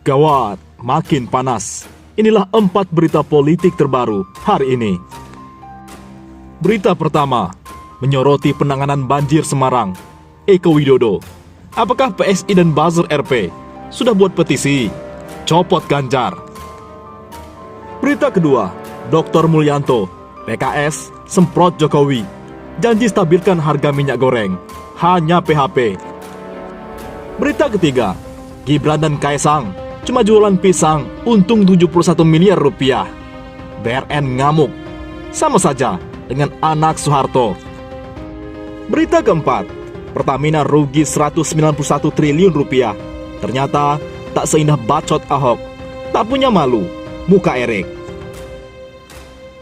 Gawat, makin panas. Inilah 4 berita politik terbaru hari ini. Berita pertama, menyoroti penanganan banjir Semarang. Eko Widodo, apakah PSI dan buzzer RP sudah buat petisi copot Ganjar? Berita kedua, Dr. Mulyanto, PKS semprot Jokowi, janji stabilkan harga minyak goreng, hanya PHP. Berita ketiga, Gibran dan Kaesang cuma jualan pisang, untung 71 miliar rupiah. BRN ngamuk, sama saja dengan anak Soeharto. Berita keempat, Pertamina rugi 191 triliun rupiah. Ternyata tak seindah bacot Ahok, tak punya malu, muka Erik.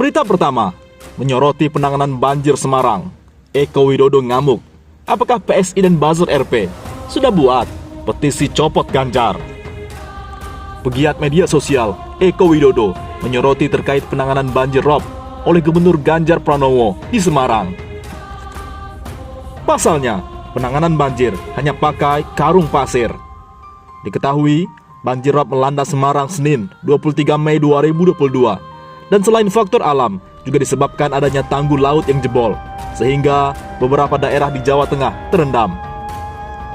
Berita pertama, menyoroti penanganan banjir Semarang. Eko Widodo ngamuk, apakah PSI dan buzzer RP sudah buat petisi copot Ganjar? Pegiat media sosial Eko Widodo menyoroti terkait penanganan banjir rob oleh Gubernur Ganjar Pranowo di Semarang. Pasalnya, penanganan banjir hanya pakai karung pasir. Diketahui, banjir rob melanda Semarang Senin 23 Mei 2022. Dan selain faktor alam, juga disebabkan adanya tanggul laut yang jebol, sehingga beberapa daerah di Jawa Tengah terendam.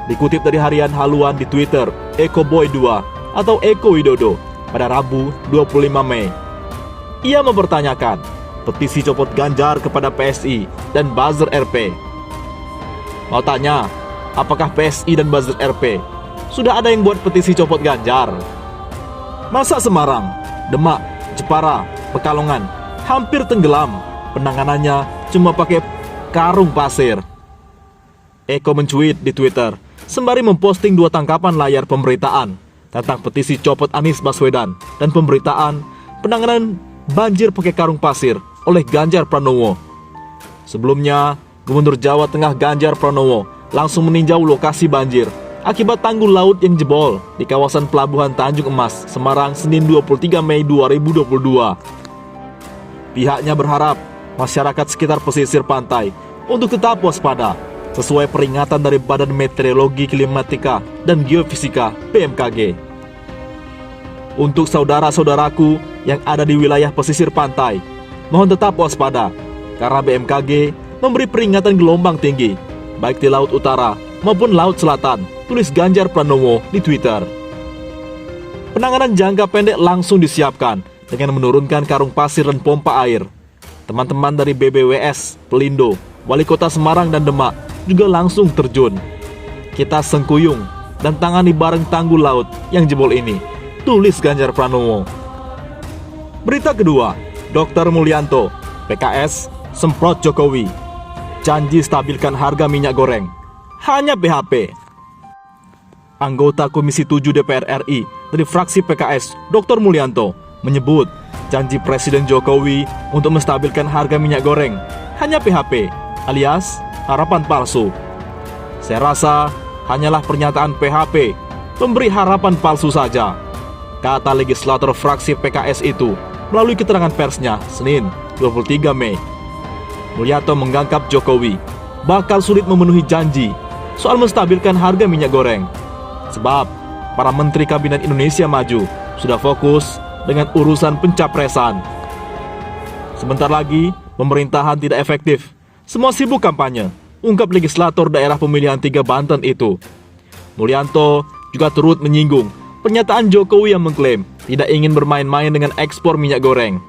Dikutip dari harian haluan di Twitter, Eko Boy 2 atau Eko Widodo pada Rabu 25 Mei. Ia mempertanyakan petisi copot Ganjar kepada PSI dan buzzer RP. Mau tanya, apakah PSI dan buzzer RP sudah ada yang buat petisi copot Ganjar? Masa Semarang, Demak, Jepara, Pekalongan hampir tenggelam, penanganannya cuma pakai karung pasir? Eko mencuit di Twitter sembari memposting 2 tangkapan layar pemberitaan tentang petisi copot Anies Baswedan dan pemberitaan penanganan banjir pakai karung pasir oleh Ganjar Pranowo. Sebelumnya, Gubernur Jawa Tengah Ganjar Pranowo langsung meninjau lokasi banjir akibat tanggul laut yang jebol di kawasan Pelabuhan Tanjung Emas, Semarang, Senin 23 Mei 2022. Pihaknya berharap masyarakat sekitar pesisir pantai untuk tetap waspada sesuai peringatan dari Badan Meteorologi, Klimatika, dan Geofisika (BMKG). Untuk saudara-saudaraku yang ada di wilayah pesisir pantai, mohon tetap waspada karena BMKG memberi peringatan gelombang tinggi baik di Laut Utara maupun Laut Selatan, tulis Ganjar Pranowo di Twitter. Penanganan jangka pendek langsung disiapkan dengan menurunkan karung pasir dan pompa air. Teman-teman dari BBWS, Pelindo, Wali Kota Semarang dan Demak juga langsung terjun. Kita sengkuyung dan tangani bareng tanggul laut yang jebol ini, tulis Ganjar Pranowo. Berita kedua, Dr. Mulyanto, PKS semprot Jokowi, janji stabilkan harga minyak goreng, hanya PHP. Anggota Komisi 7 DPR RI dari fraksi PKS, Dr. Mulyanto, menyebut janji Presiden Jokowi untuk menstabilkan harga minyak goreng hanya PHP alias harapan palsu. Saya rasa hanyalah pernyataan PHP, memberi harapan palsu saja, kata legislator fraksi PKS itu melalui keterangan persnya Senin 23 Mei. Mulyanto menganggap Jokowi bakal sulit memenuhi janji soal menstabilkan harga minyak goreng, sebab para menteri Kabinet Indonesia Maju sudah fokus dengan urusan pencapresan. Sebentar lagi, pemerintahan tidak efektif. Semua sibuk kampanye, ungkap legislator daerah pemilihan 3 Banten itu. Mulyanto juga turut menyinggung pernyataan Jokowi yang mengklaim tidak ingin bermain-main dengan ekspor minyak goreng.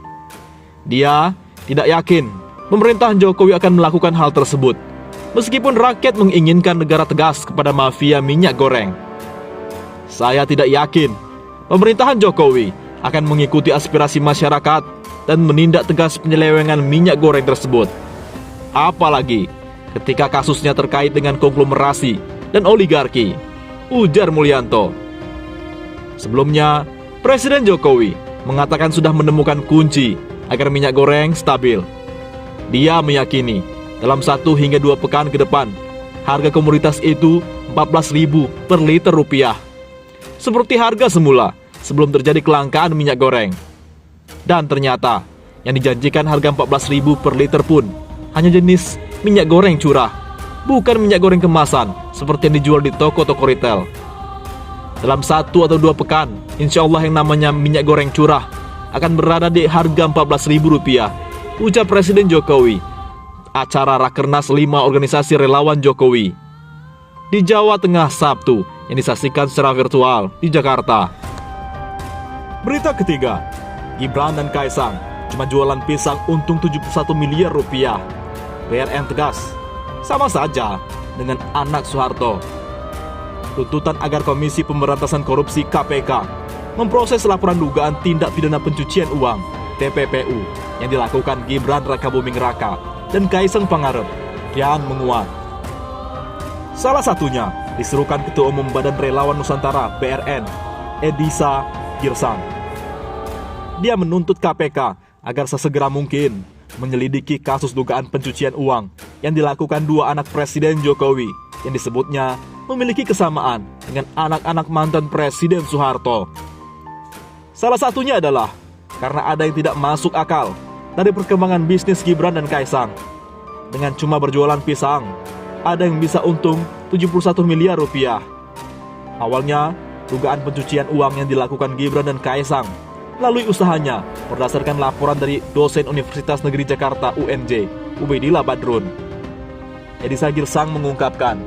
Dia tidak yakin pemerintahan Jokowi akan melakukan hal tersebut, meskipun rakyat menginginkan negara tegas kepada mafia minyak goreng. Saya tidak yakin pemerintahan Jokowi akan mengikuti aspirasi masyarakat dan menindak tegas penyelewengan minyak goreng tersebut. Apalagi ketika kasusnya terkait dengan konglomerasi dan oligarki, ujar Mulyanto. Sebelumnya, Presiden Jokowi mengatakan sudah menemukan kunci agar minyak goreng stabil. Dia meyakini dalam 1 hingga 2 pekan ke depan, harga komoditas itu 14.000 per liter rupiah. Seperti harga semula sebelum terjadi kelangkaan minyak goreng. Dan ternyata yang dijanjikan harga 14.000 per liter pun hanya jenis minyak goreng curah, bukan minyak goreng kemasan seperti yang dijual di toko-toko retail. Dalam 1 atau 2 pekan, insya Allah yang namanya minyak goreng curah akan berada di harga Rp14.000, ucap Presiden Jokowi. Acara Rakernas 5 organisasi relawan Jokowi di Jawa Tengah Sabtu yang disaksikan secara virtual di Jakarta. Berita ketiga, Gibran dan Kaisang cuma jualan pisang untung Rp71 miliar. BRN tegas, sama saja dengan anak Soeharto. Tuntutan agar Komisi Pemberantasan Korupsi KPK memproses laporan dugaan tindak pidana pencucian uang TPPU yang dilakukan Gibran Rakabuming Raka dan Kaisang Pangarep kian menguat. Salah satunya diserukan Ketua Umum Badan Relawan Nusantara BRN, Edisa Girsang. Dia menuntut KPK agar sesegera mungkin menyelidiki kasus dugaan pencucian uang yang dilakukan 2 anak Presiden Jokowi yang disebutnya memiliki kesamaan dengan anak-anak mantan Presiden Soeharto. Salah satunya adalah karena ada yang tidak masuk akal dari perkembangan bisnis Gibran dan Kaisang. Dengan cuma berjualan pisang, ada yang bisa untung Rp71 miliar. Awalnya, dugaan pencucian uang yang dilakukan Gibran dan Kaisang melalui usahanya berdasarkan laporan dari dosen Universitas Negeri Jakarta UNJ, Ubaidillah Badrun. Edisa Girsang mengungkapkan,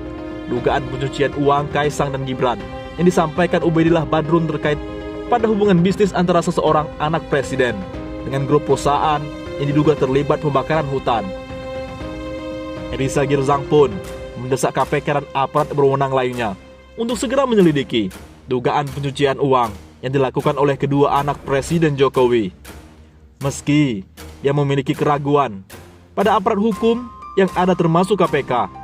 dugaan pencucian uang Kaisang dan Gibran yang disampaikan Ubaidillah Badrun terkait pada hubungan bisnis antara seseorang anak presiden dengan grup perusahaan yang diduga terlibat pembakaran hutan. Edisa Girsang pun mendesak KPK dan aparat berwenang lainnya untuk segera menyelidiki dugaan pencucian uang yang dilakukan oleh kedua anak Presiden Jokowi. Meski ia memiliki keraguan pada aparat hukum yang ada termasuk KPK,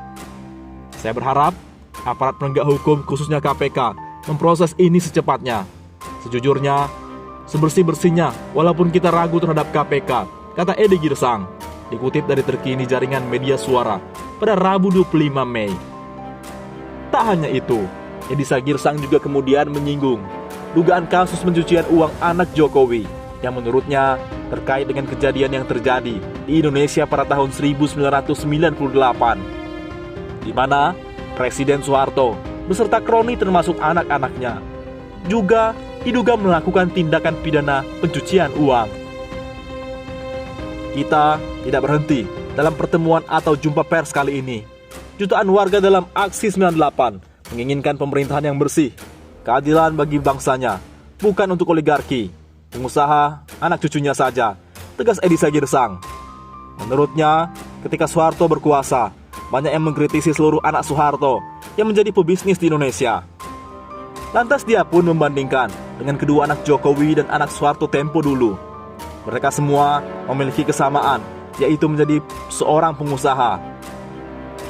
saya berharap aparat penegak hukum khususnya KPK memproses ini secepatnya. Sejujurnya, sebersih-bersihnya walaupun kita ragu terhadap KPK, kata Edi Girsang, dikutip dari terkini jaringan media suara pada Rabu 25 Mei. Tak hanya itu, Edisa Girsang juga kemudian menyinggung dugaan kasus pencucian uang anak Jokowi yang menurutnya terkait dengan kejadian yang terjadi di Indonesia pada tahun 1998, di mana Presiden Soeharto beserta kroni termasuk anak-anaknya juga diduga melakukan tindakan pidana pencucian uang. Kita tidak berhenti dalam pertemuan atau jumpa pers kali ini. Jutaan warga dalam aksi 98 menginginkan pemerintahan yang bersih, keadilan bagi bangsanya, bukan untuk oligarki, pengusaha, anak cucunya saja, tegas Edisa Girsang. Menurutnya, ketika Soeharto berkuasa, banyak yang mengkritisi seluruh anak Soeharto yang menjadi pebisnis di Indonesia. Lantas dia pun membandingkan dengan kedua anak Jokowi dan anak Soeharto tempo dulu. Mereka semua memiliki kesamaan, yaitu menjadi seorang pengusaha.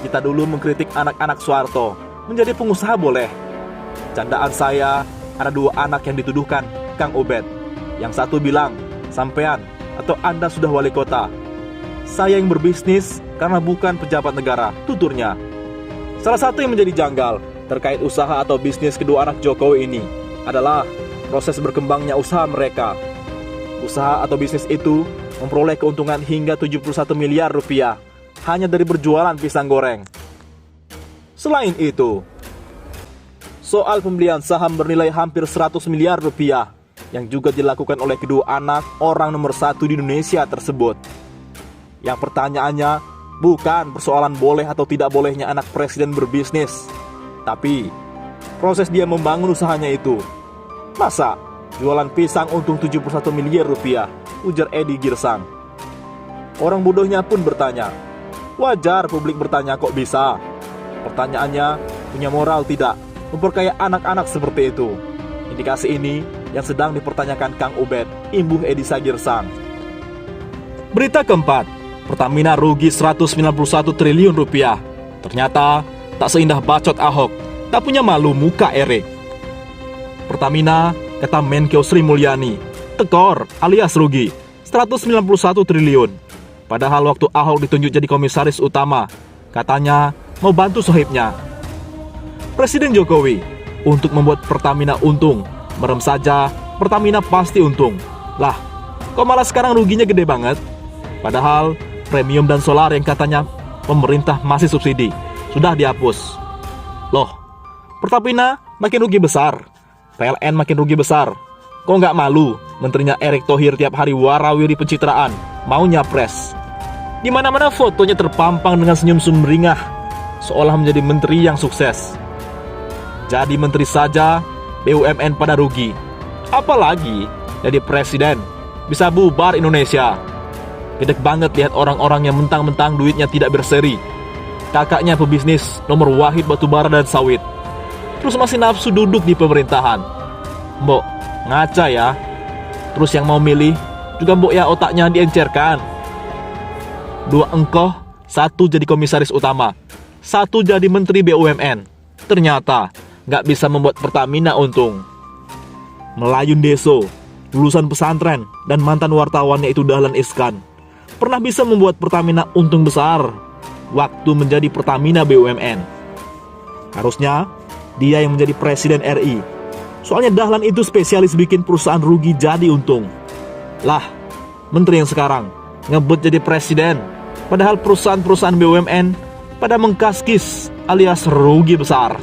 Kita dulu mengkritik anak-anak Soeharto menjadi pengusaha boleh. Candaan saya, ada 2 anak yang dituduhkan Kang Ubed. Yang satu bilang, sampean atau Anda sudah wali kota. Saya yang berbisnis karena bukan pejabat negara, tuturnya. Salah satu yang menjadi janggal terkait usaha atau bisnis kedua anak Jokowi ini adalah proses berkembangnya usaha mereka. Usaha atau bisnis itu memperoleh keuntungan hingga Rp71 miliar hanya dari berjualan pisang goreng. Selain itu, soal pembelian saham bernilai hampir Rp100 miliar yang juga dilakukan oleh kedua anak orang nomor 1 di Indonesia tersebut. Yang pertanyaannya bukan persoalan boleh atau tidak bolehnya anak presiden berbisnis, tapi proses dia membangun usahanya itu. Masa jualan pisang untung Rp71 miliar, ujar Edi Girsang. Orang bodohnya pun bertanya, wajar publik bertanya kok bisa. Pertanyaannya, punya moral tidak memperkaya anak-anak seperti itu? Indikasi ini yang sedang dipertanyakan Kang Ubed, imbuh Edisa Girsang. Berita keempat, Pertamina rugi Rp191 triliun. Ternyata tak seindah bacot Ahok, tak punya malu muka Erik. Pertamina, kata Menkeu Sri Mulyani, tekor alias rugi Rp191 triliun. Padahal waktu Ahok ditunjuk jadi komisaris utama, katanya mau bantu sohibnya. Presiden Jokowi, untuk membuat Pertamina untung, merem saja, Pertamina pasti untung. Lah, kok malah sekarang ruginya gede banget? Padahal premium dan solar yang katanya pemerintah masih subsidi sudah dihapus. Loh, Pertamina makin rugi besar. PLN makin rugi besar. Kok nggak malu menterinya Erick Thohir tiap hari warawiri pencitraan, mau nyapres. Di mana-mana fotonya terpampang dengan senyum sumringah, seolah menjadi menteri yang sukses. Jadi menteri saja BUMN pada rugi, apalagi jadi presiden, bisa bubar Indonesia. Gedek banget lihat orang-orang yang mentang-mentang duitnya tidak berseri. Kakaknya pebisnis nomor wahid batubara dan sawit, terus masih nafsu duduk di pemerintahan. Mbok, ngaca ya. Terus yang mau milih juga mbok ya otaknya diencerkan. 2 engkoh, 1 jadi komisaris utama, 1 jadi menteri BUMN. Ternyata nggak bisa membuat Pertamina untung. Melayun Deso, lulusan pesantren dan mantan wartawannya itu Dahlan Iskan, pernah bisa membuat Pertamina untung besar waktu menjadi Pertamina BUMN. Harusnya dia yang menjadi presiden RI. Soalnya Dahlan itu spesialis bikin perusahaan rugi jadi untung. Lah, menteri yang sekarang ngebut jadi presiden, padahal perusahaan-perusahaan BUMN pada mengkaskis alias rugi besar.